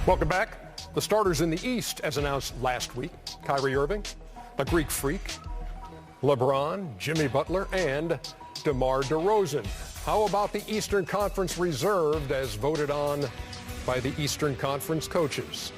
Welcome back. The starters in the East, as announced last week: Kyrie Irving, a Greek Freak, LeBron, Jimmy Butler, and DeMar DeRozan. How about the Eastern Conference reserved as voted on by the Eastern Conference coaches?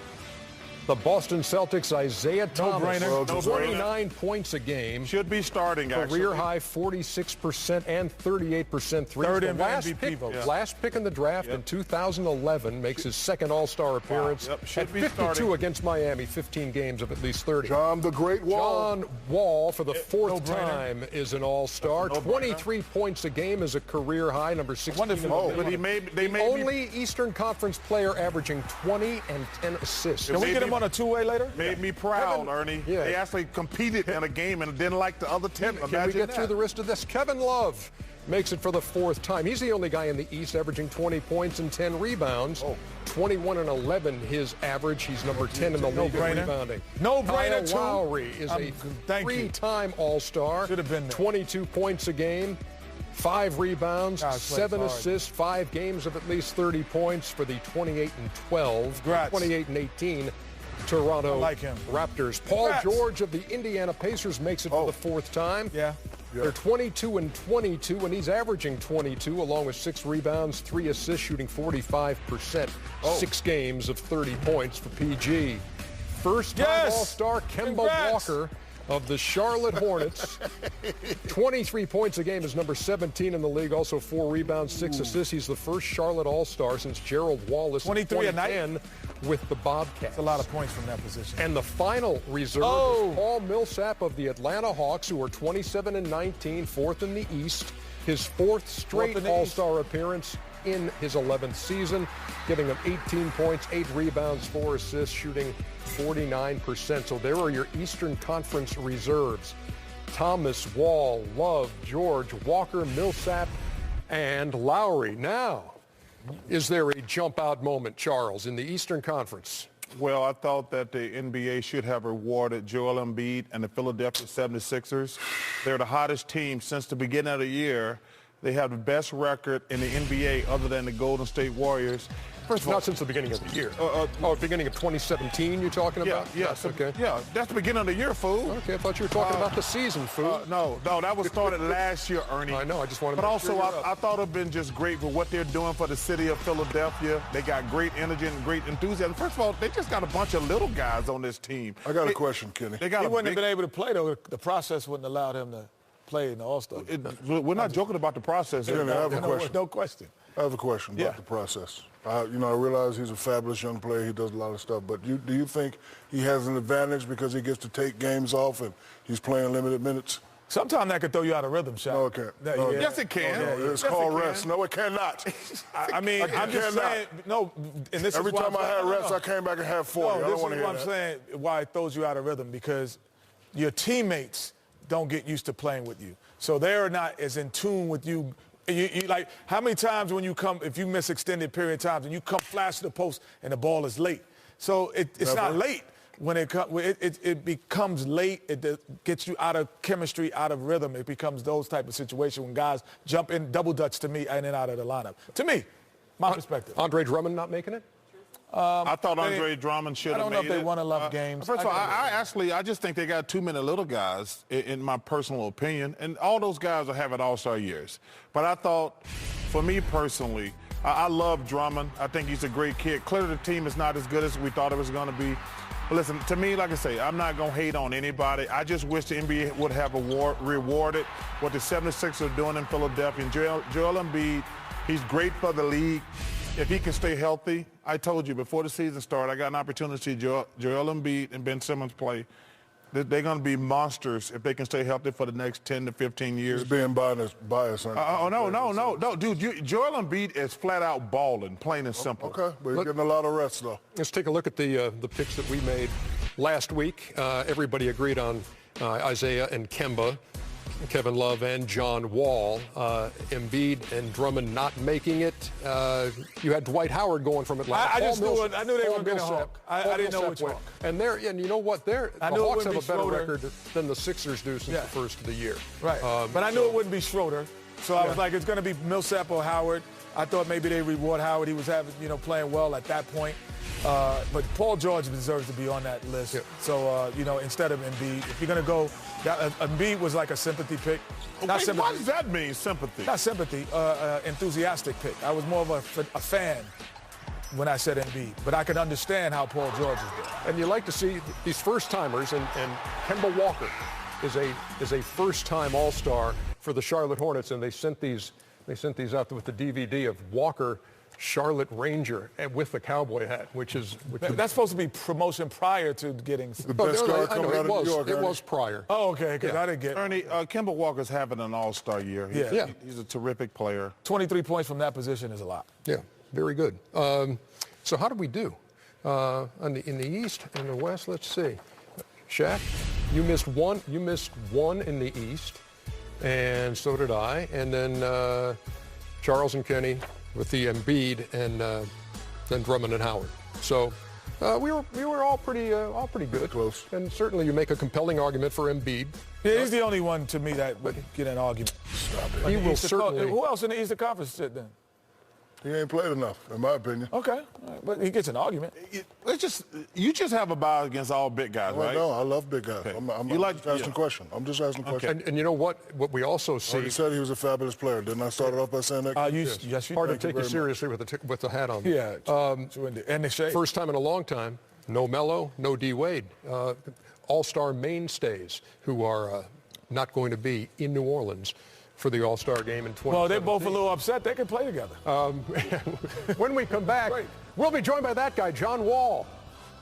The Boston Celtics' Isaiah Thomas, 29 points a game. Should be starting, actually. Career high 46% and 38% threes. Third The MVP last pick in the draft in 2011 makes his second All-Star appearance. Wow. Should at be 52 starting. against Miami, 15 games of at least 30. John the Great Wall. John Wall, for the fourth No-brainer. time, is an All-Star. 23 points a game is a career high, number 16. But they may Only Eastern Conference player averaging 20 and 10 assists. Can we get him on a two-way later? Made me proud, Ernie. Yeah. They actually competed in a game and didn't like the other team. Can we get through the rest of this? Kevin Love makes it for the fourth time. He's the only guy in the East averaging 20 points and 10 rebounds. 21 and 11 his average. He's number 10 in the league in rebounding. No-brainer, Kyle Lowry is a three-time All-Star. Should have been there. 22 points a game, 5 rebounds, 7 assists, 5 games of at least 30 points for the 28 and 12, Congrats. 28 and 18 Toronto Raptors. Paul George of the Indiana Pacers makes it for the fourth time. They're 22 and 22, and he's averaging 22, along with 6 rebounds, 3 assists, shooting 45%. 6 games of 30 points for PG. First-time All-Star Kemba Walker of the Charlotte Hornets. 23 points a game is number 17 in the league. Also 4 rebounds, 6 assists. He's the first Charlotte All-Star since Gerald Wallace 23 in 2010 with the Bobcats. That's a lot of points from that position. And the final reserve is Paul Millsap of the Atlanta Hawks, who are 27 and 19, fourth in the East. His fourth straight All-Star appearance in his 11th season, giving him 18 points, 8 rebounds, 4 assists, shooting 49%. So there are your Eastern Conference reserves: Thomas, Wall, Love, George, Walker, Millsap, and Lowry. Now, is there a jump-out moment, Charles, in the Eastern Conference? Well, I thought that the NBA should have rewarded Joel Embiid and the Philadelphia 76ers. They're the hottest team since the beginning of the year. They have the best record in the NBA other than the Golden State Warriors. First of all, not since the beginning of the year. Beginning of 2017 you're talking about? Yes. Okay. Yeah, that's the beginning of the year, fool. Okay, I thought you were talking about the season, fool. No, that was started last year, Ernie. I know, I just wanted to But make sure also, you're I thought it would have been just great for what they're doing for the city of Philadelphia. They got great energy and great enthusiasm. First of all, they just got a bunch of little guys on this team. I got a question, Kenny. They got He wouldn't have been able to play, though. The process wouldn't allow him to play in the All-Star. We're not joking about the process. I have a question. No question. I have a question about the process. I realize he's a fabulous young player. He does a lot of stuff. But do you think he has an advantage because he gets to take games off and he's playing limited minutes? Sometimes that could throw you out of rhythm, Shaq. No, it can't. Yes, it can. It's called rest. No, it cannot. I'm just saying, no. And this Every time I had rest, I came back and had 40. I don't want to hear that. I'm saying why it throws you out of rhythm, because your teammates don't get used to playing with you. So they're not as in tune with you. You like, how many times when you come, if you miss extended period of times and you come flash to the post and the ball is late. So it's not late when it becomes late. It gets you out of chemistry, out of rhythm. It becomes those type of situations when guys jump in double dutch to me and then out of the lineup. To me, my perspective. Andre Drummond not making it? I thought Andre Drummond should have made it. I don't know if they won enough games. First of all, I just think they got too many little guys, in my personal opinion. And all those guys are having all-star years. But I thought, for me personally, I love Drummond. I think he's a great kid. Clearly, the team is not as good as we thought it was going to be. But listen, to me, like I say, I'm not going to hate on anybody. I just wish the NBA would have rewarded what the 76ers are doing in Philadelphia. And Joel Embiid, he's great for the league. If he can stay healthy, I told you before the season started, I got an opportunity to see Joel Embiid and Ben Simmons play. They're going to be monsters if they can stay healthy for the next 10 to 15 years. He's being biased. No, dude. Joel Embiid is flat out balling, plain and simple. Okay, but he's getting a lot of rest, though. Let's take a look at the picks that we made last week. Everybody agreed on Isaiah and Kemba, Kevin Love and John Wall. Embiid and Drummond not making it. You had Dwight Howard going from Atlanta. I knew they were going to Hawk. I didn't know which Hawk. And you know what? The Hawks have a better record than the Sixers do since the first of the year. Right. But I knew it wouldn't be Schroeder. So I was like, it's going to be Millsap or Howard. I thought maybe they reward Howard. He was playing well at that point. But Paul George deserves to be on that list. Yeah. So, instead of Embiid, if you're going to go, Embiid was like a sympathy pick. Not sympathy. What does that mean, sympathy? Not sympathy, enthusiastic pick. I was more of a fan when I said Embiid, but I can understand how Paul George is there. And you like to see these first-timers, and Kemba Walker is a first-time All-Star for the Charlotte Hornets, and they sent these out with the DVD of Walker, Charlotte Ranger, and with the cowboy hat, which is that's supposed to be promotion prior to getting the best guy coming out of New York. It was prior. Oh, okay, because I didn't get Ernie, Kemba Walker's having an all-star year. He's a terrific player. 23 points from that position is a lot. Yeah, very good. So how do we do in the East and the West? Let's see. Shaq, you missed one. You missed one in the East, and so did I. And then Charles and Kenny with the Embiid, and then Drummond and Howard. So we were all pretty good. Close. And certainly you make a compelling argument for Embiid. Yeah, he's the only one to me that would get an argument. Stop it. He will certainly. Who else in the Eastern Conference sit then? He ain't played enough, in my opinion. Okay, but he gets an argument. You just have a bias against all big guys, right? No, I love big guys. Okay. I'm just asking a question. I'm just asking a question. And you know what? What we also see. You said he was a fabulous player. Didn't I start it off by saying that? Yes, you hard to take you seriously with the hat on. Yeah. And the shade. First time in a long time. No Melo, no D Wade. All-star mainstays who are not going to be in New Orleans for the All-Star game in 2017. Well, they're both a little upset. They can play together. When we come back, we'll be joined by that guy, John Wall,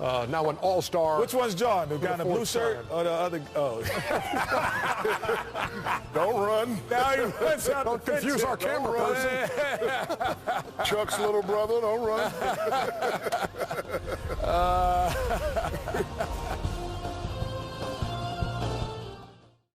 now an All-Star. Which one's John? The guy in the blue shirt or the other? Oh. Don't run. Don't confuse our camera person. Chuck's little brother, don't run.